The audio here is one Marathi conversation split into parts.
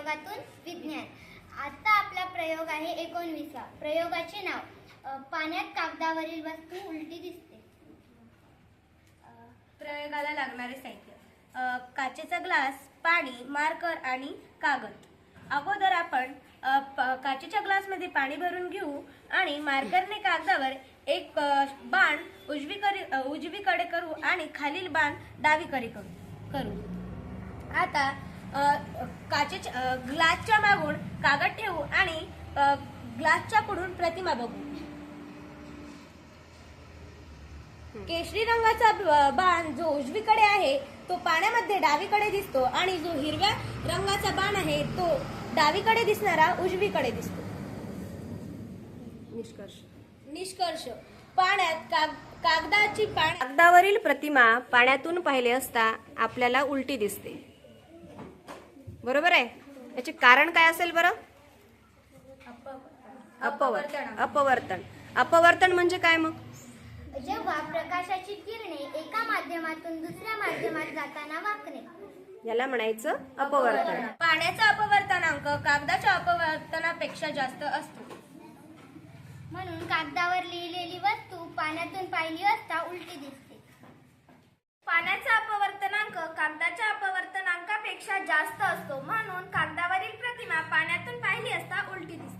प्रयोगातून विज्ञान. आता आपला प्रयोग आहे 19वा. प्रयोगाचे नाव पाण्यात कागदावरील वस्तू उलटी दिसते. प्रयोगाला लागणारे साहित्य काचेचा ग्लास, पाणी, मार्कर आणि कागद. अगोदर आपण काचेच्या ग्लासमध्ये पाणी भरून घेऊ आणि मार्करने कागदावर एक बाण उजवीकडे करू आणि खालील बाण डावीकडे करू. आता काचेच्या ग्लासच्या मागून कागद ठेवू आणि ग्लासच्या पुढून प्रतिमा बघू. केशरी रंगाचा बाण जो उजवीकडे आहे तो पाण्यामध्ये डावीकडे दिसतो आणि जो हिरव्या रंगाचा बाण आहे तो डावीकडे दिसणारा उजवीकडे दिसतो. निष्कर्ष पाण्यात कागदावरील प्रतिमा पाण्यातून पाहिले असता आपल्याला उलटी दिसते. बरोबर आहे. याचे कारण काय असेल बरं? अपवर्तन म्हणजे काय मग? जेव्हा प्रकाशाची किरणे एका माध्यमातून दुसऱ्या माध्यमात जाताना वाकणे, याला म्हणायचं अपवर्तन. पाण्याचा अपवर्तनांक कागदाच्या अपवर्तनापेक्षा जास्त असतो. म्हणून कागदावर लिहिलेली वस्तू पाण्यातून पाहिली असता उलटी दिसते. पाण्याचा अपवर्तनांक कागदाच्या अपवर्तनांकापेक्षा जास्त असतो. म्हणून कागदावरील प्रतिमा पाण्यातून पाहिली असता उलटी दिसते.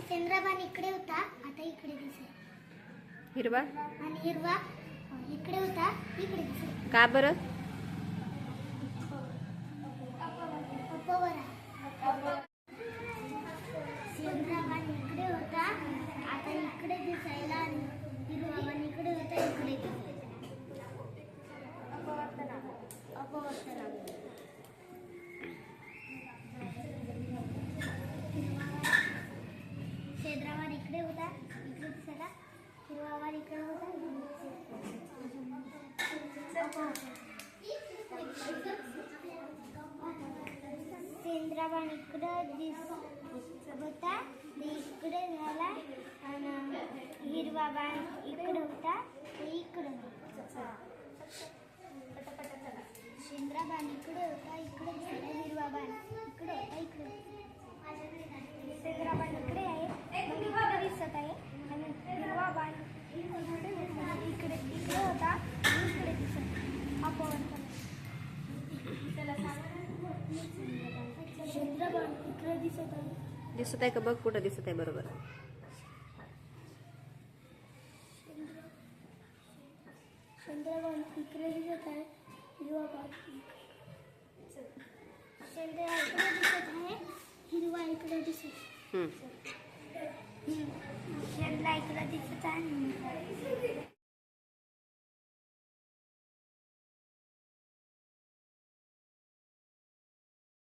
चंद्रबाण इकडे होता, आता इकडे दिसेल. हिरवा आणि हिरवा इकडे होता, इकडे दिसेल. का बरं? चंद्रबाण इकडे होता, आता इकडे दिसायला आणि हिरवा बाण इकडे होता, इकडे दिसेल. अपवर्तनांक. चंद्रबाण इकडे होता, इकडे दिसायला. हिरवा बाण इकडे होता, चंद्रबाण इकडे होता, इकडे झाला आणि हिरवा बाण इकडे होता, इकडे. चंद्रबाण इकडे होता, इकडे झाला. हिरवा बाण इकडे होता, इकडे. चंद्रबाण इकडे आहे, इकडे दिसत आहे आणि हिरवा बाण इकडे होता, इकडे दिसत. अपवर्तन. चंद्रबाण इकडे दिसत आहे का बघ, कुठं दिसत आहे? बरोबर. चंद्रबाण इकडे दिसत आहे, हिरवा बाण. चंद्रबाण इकडे दिसत आहे, हिरवा इकडे दिसत. चंद्र इकडे दिसत